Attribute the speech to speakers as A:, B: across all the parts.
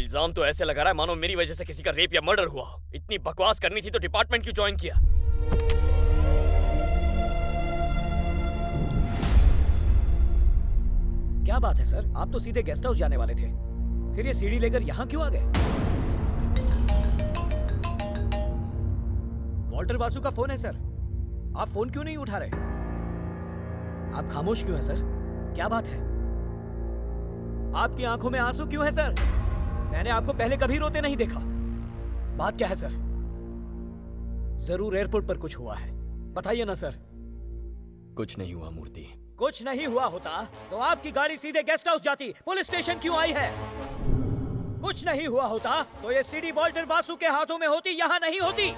A: इल्जाम तो ऐसे लगा रहा है मानो मेरी वजह से किसी का रेप या मर्डर हुआ। इतनी बकवास करनी थी तो डिपार्टमेंट क्यों ज्वाइन किया?
B: क्या बात है सर, आप तो सीधे गेस्ट हाउस जाने वाले थे, फिर ये सीडी लेकर यहाँ क्यों आ गए? वॉल्टर वासु का फोन है सर, आप फोन क्यों नहीं उठा रहे? आप खामोश क्यों हैं सर? क्या बात है? आपकी आंखों में आंसू क्यों है सर? मैंने आपको पहले कभी रोते नहीं देखा। बात क्या है सर? जरूर एयरपोर्ट पर कुछ हुआ है, बताइए ना सर।
A: कुछ नहीं हुआ मूर्ति।
B: कुछ नहीं हुआ होता तो आपकी गाड़ी सीधे गेस्ट हाउस जाती, पुलिस स्टेशन क्यों आई है? कुछ नहीं हुआ होता तो ये सीडी वॉल्टर वासु के हाथों में होती, यहाँ नहीं होती।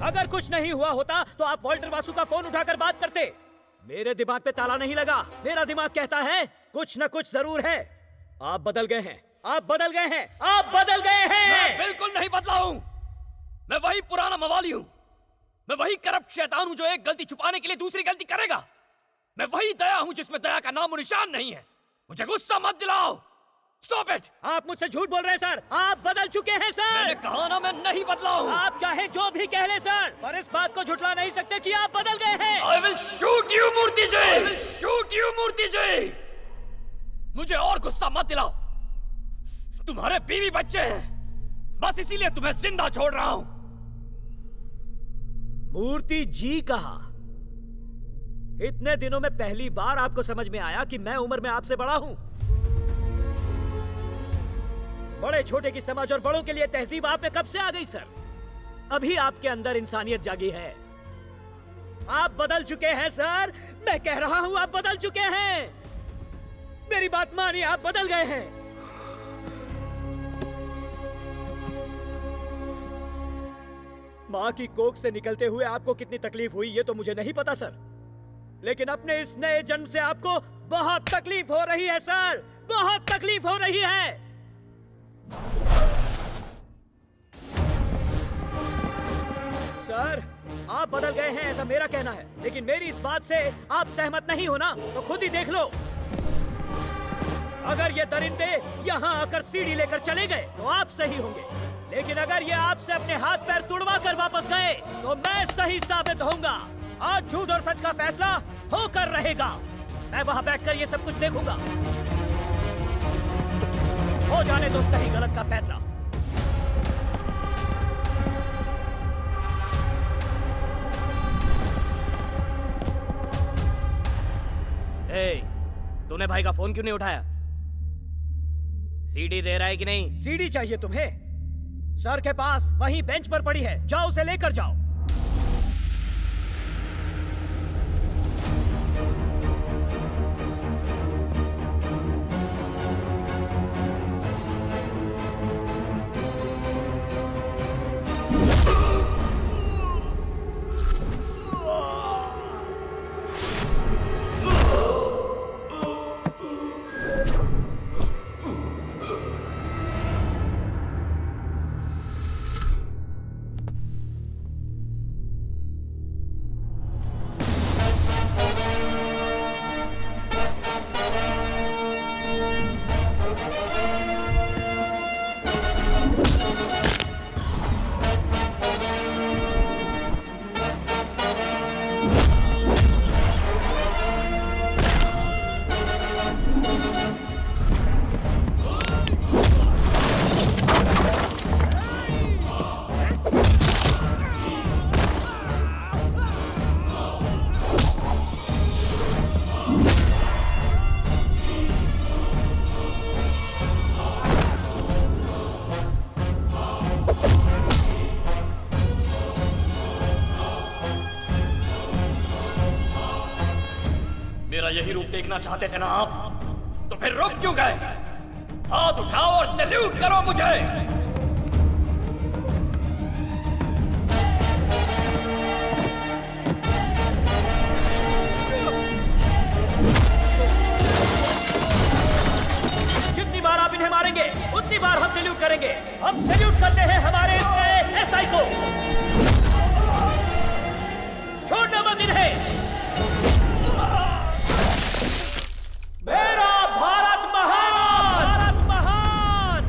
B: अगर कुछ नहीं हुआ होता तो आप वॉल्टर वासु का फोन उठाकर बात करते। मेरे दिमाग पे ताला नहीं लगा, मेरा दिमाग कहता है कुछ न कुछ जरूर है। आप बदल गए हैं, आप बदल गए हैं, आप बदल गए हैं।
A: मैं बिल्कुल नहीं बदला हूं। मैं वही पुराना मवाली हूं। मैं वही करप्ट शैतान हूं जो एक गलती छुपाने के लिए दूसरी गलती करेगा। मैं वही दया हूं जिसमें दया का नाम और निशान नहीं है। मुझे गुस्सा मत दिलाओ। Stop it!
B: आप मुझसे झूठ बोल रहे हैं सर, आप बदल चुके हैं सर।
A: मैंने कहा ना मैं नहीं बदला हूं।
B: आप चाहे जो भी कह ले सर, पर इस बात को झुठला नहीं सकते कि आप बदल गए हैं।
A: I will shoot you Murthy ji. I will shoot you मूर्ति जी। मुझे और गुस्सा मत दिलाओ। तुम्हारे बीवी बच्चे हैं, बस इसीलिए तुम्हें जिंदा छोड़ रहा हूं।
B: मूर्ति जी कहा। इतने दिनों में पहली बार आपको समझ में आया कि मैं उम्र में आपसे बड़ा हूं। बड़े छोटे की समझ और बड़ों के लिए तहजीब आप में कब से आ गई सर? अभी आपके अंदर इंसानियत जागी है। आप बदल चुके हैं सर, मैं कह रहा हूं आप बदल चुके हैं। मेरी बात मानिए, आप बदल गए हैं। मां की कोख से निकलते हुए आपको कितनी तकलीफ हुई ये तो मुझे नहीं पता सर, लेकिन अपने इस नए जन्म से आपको बहुत तकलीफ हो रही है सर, बहुत तकलीफ हो रही है। सर, आप बदल गए हैं ऐसा मेरा कहना है, लेकिन मेरी इस बात से आप सहमत नहीं हो ना, तो खुद ही देख लो। अगर ये दरिंदे यहाँ आकर सीढ़ी लेकर चले गए तो आप सही होंगे, लेकिन अगर ये आपसे अपने हाथ पैर तुड़वा कर वापस गए तो मैं सही साबित होऊंगा। आज झूठ और सच का फैसला होकर रहेगा। मैं वहां बैठकर ये सब कुछ देखूंगा। हो जाने दो सही गलत का फैसला। तूने भाई का फोन क्यों नहीं उठाया? सीडी दे रहा है कि नहीं? सीडी चाहिए तुम्हें? सर के पास वहीं बेंच पर पड़ी है, जाओ उसे लेकर जाओ।
A: यही रूप देखना चाहते थे ना आप, तो फिर रुक क्यों गए? हाथ उठाओ और सैल्यूट करो मुझे।
B: जितनी बार आप इन्हें मारेंगे उतनी बार हम सैल्यूट करेंगे। हम सैल्यूट करते हैं हमारे इस नए एसआई को। छोड़ना मत इन्हें। मेरा भारत महान, भारत महान।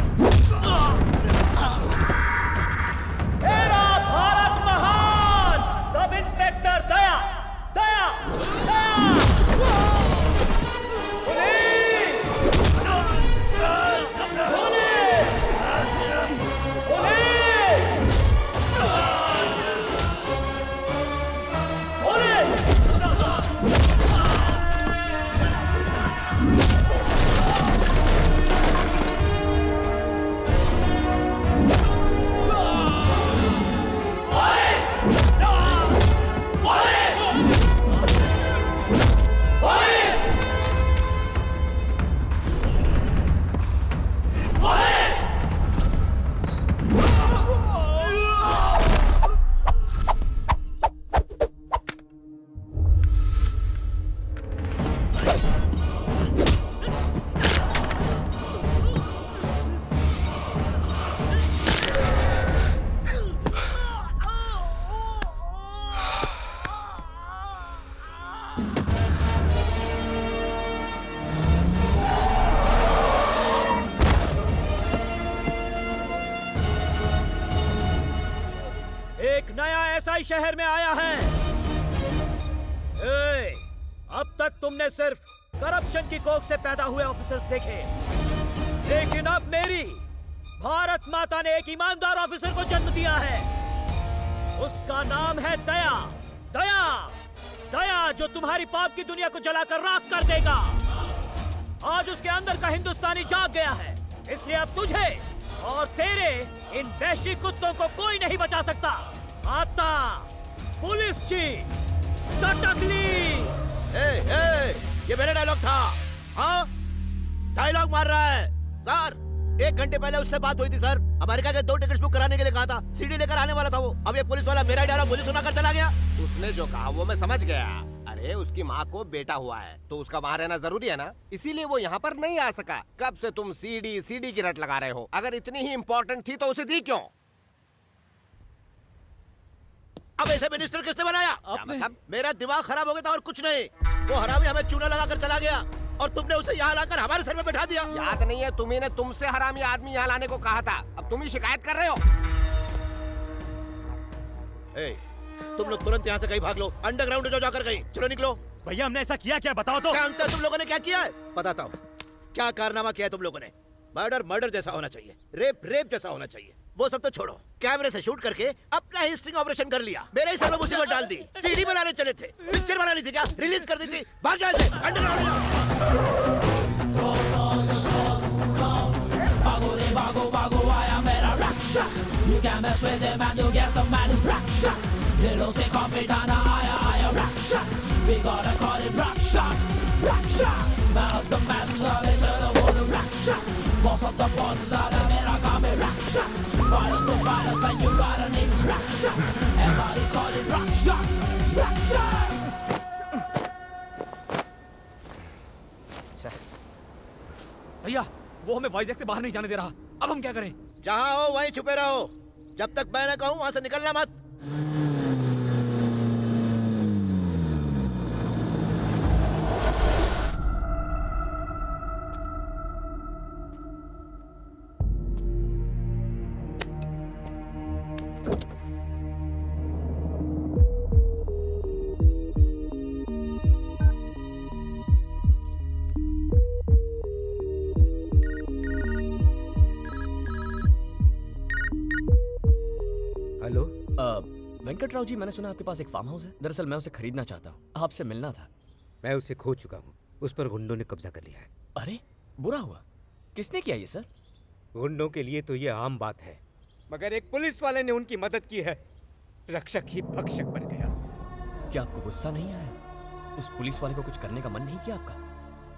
B: सताई शहर में आया है। अब तक तुमने सिर्फ करप्शन की कोख से पैदा हुए ऑफिसर्स देखे, लेकिन अब मेरी भारत माता ने एक ईमानदार ऑफिसर को जन्म दिया है। उसका नाम है दया। दया, दया जो तुम्हारी पाप की दुनिया को जलाकर राख कर देगा। आज उसके अंदर का हिंदुस्तानी जाग गया है, इसलिए अब तुझे और तेरे इन वैश्विक कुत्तों को कोई नहीं बचा सकता। आता पुलिस चीफ सटकली।
C: ये मेरा डायलॉग था। हाँ, डायलॉग मार रहा है सर। 1 घंटे पहले उससे बात हुई थी सर। अमेरिका के 2 टिकट्स बुक कराने के लिए कहा था। सीडी लेकर आने वाला था वो। अब ये पुलिस वाला मेरा डायलॉग मुझे सुनाकर चला गया।
D: उसने जो कहा वो मैं समझ गया। अरे उसकी माँ को बेटा हुआ है तो उसका वहाँ रहना जरूरी है ना, इसीलिए वो यहाँ पर नहीं आ सका। कब से तुम सीडी की रट लगा रहे हो? अगर इतनी ही इम्पोर्टेंट थी तो उसे दी क्यों?
C: अब ऐसे मिनिस्टर किसने बनाया?
D: मतलब
C: मेरा दिमाग खराब हो गया था और कुछ नहीं। वो हरामी हमें चूना लगाकर चला गया और तुमने उसे यहाँ लाकर हमारे सर पे बैठा दिया।
D: याद नहीं है तुम्ही ने तुमसे हरामी आदमी यहाँ लाने को कहा था? अब तुम ही शिकायत कर रहे हो।
C: तुम लोग तुरंत यहाँ से कहीं भाग लो। अंडरग्राउंड जो जाकर कहीं। चलो निकलो।
E: भैया हमने ऐसा किया क्या, बताओ तो।
C: जानते हो तुम लोगों ने क्या किया है? बताता हूँ क्या कारनामा किया है तुम लोगों ने। मर्डर जैसा होना चाहिए, रेप जैसा होना चाहिए। वो सब तो छोड़ो, कैमरे से शूट करके अपना ही स्टिंग ऑपरेशन कर लिया। मेरे ही सर में मुसीबत डाल दी। सीडी बनाने चले थे, पिक्चर बना ली थी क्या? रिलीज कर दी थी। भाग जाओ ऐसे, अंडरग्राउंड।
A: भैया वो हमें वाइजैक से बाहर नहीं जाने दे रहा। अब हम क्या करें?
C: जहाँ हो वहीं छुपे रहो। जब तक मैं न कहूँ वहां से निकलना मत।
E: हेलो,
A: वेंकटराव जी, मैंने सुना आपके पास एक फार्म हाउस है। दरअसल मैं उसे खरीदना चाहता हूँ, आपसे मिलना था।
E: मैं उसे खो चुका हूँ। उस पर गुंडों ने कब्जा कर लिया है।
A: अरे बुरा हुआ। किसने किया ये सर?
E: गुंडों के लिए तो ये आम बात है, मगर एक पुलिस वाले ने उनकी मदद की है। रक्षक ही भक्षक बन गया।
A: क्या आपको गुस्सा नहीं आया? उस पुलिस वाले को कुछ करने का मन नहीं किया आपका?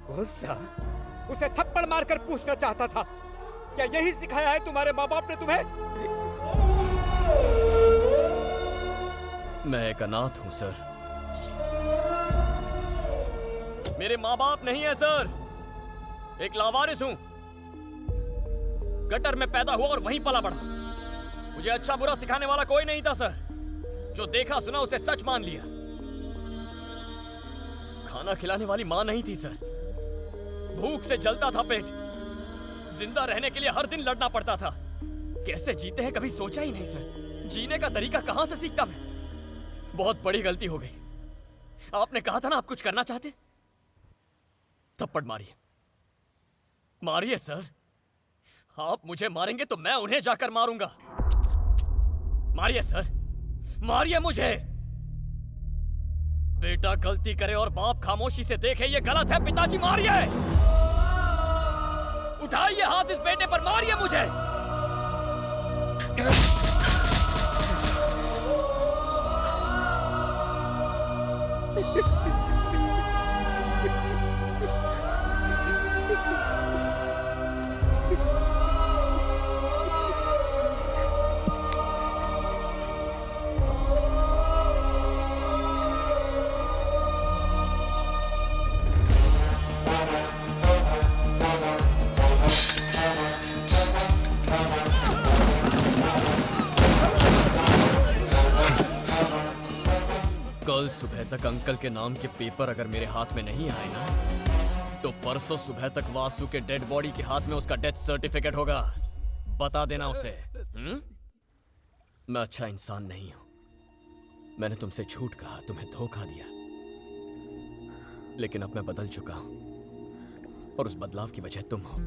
E: गुस्सा? उसे थप्पड़ मारकर पूछना चाहता था, क्या यही सिखाया है तुम्हारे माँ बाप ने तुम्हें?
A: मैं एक अनाथ हूं सर। मेरे माँ बाप नहीं है सर। एक लावारिस हूं। गटर में पैदा हुआ और वहीं पला बढ़ा। मुझे अच्छा बुरा सिखाने वाला कोई नहीं था सर। जो देखा सुना उसे सच मान लिया। खाना खिलाने वाली मां नहीं थी सर। भूख से जलता था पेट। जिंदा रहने के लिए हर दिन लड़ना पड़ता था। कैसे जीते हैं कभी सोचा ही नहीं सर। जीने का तरीका कहां से सीखता मैं? बहुत बड़ी गलती हो गई। आपने कहा था ना आप कुछ करना चाहते। थप्पड़ मारिए, मारिए सर। आप मुझे मारेंगे तो मैं उन्हें जाकर मारूंगा। मारिए सर, मारिए मुझे। बेटा गलती करे और बाप खामोशी से देखे, ये गलत है। पिताजी मारिए। उठाइए हाथ इस बेटे पर, मारिए मुझे। कल सुबह तक अंकल के नाम के पेपर अगर मेरे हाथ में नहीं आए ना, तो परसों सुबह तक वासु के डेड बॉडी के हाथ में उसका डेथ सर्टिफिकेट होगा। बता देना उसे। मैं अच्छा इंसान नहीं हूं। मैंने तुमसे झूठ कहा, तुम्हें धोखा दिया, लेकिन अब मैं बदल चुका हूं और उस बदलाव की वजह तुम हो।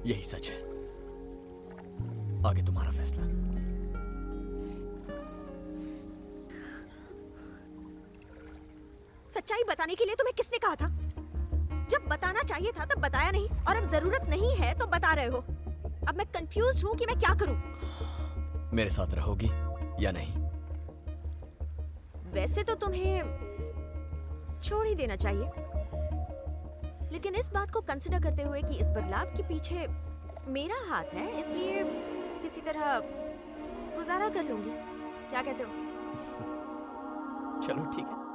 A: यही सच है। आगे तुम्हारा फैसला।
F: सच्चाई बताने के लिए तुम्हें किसने कहा था? जब बताना चाहिए था तब बताया नहीं, और अब जरूरत नहीं है तो बता रहे हो। अब मैं कंफ्यूज हूँ कि मैं क्या करूँ।
A: मेरे साथ रहोगी या नहीं?
F: वैसे तो तुम्हें छोड़ ही देना चाहिए, लेकिन इस बात को कंसिडर करते हुए कि इस बदलाव के पीछे मेरा हाथ है, इसलिए किसी तरह गुजारा कर लूंगी। क्या कहते हो?
A: चलो ठीक है।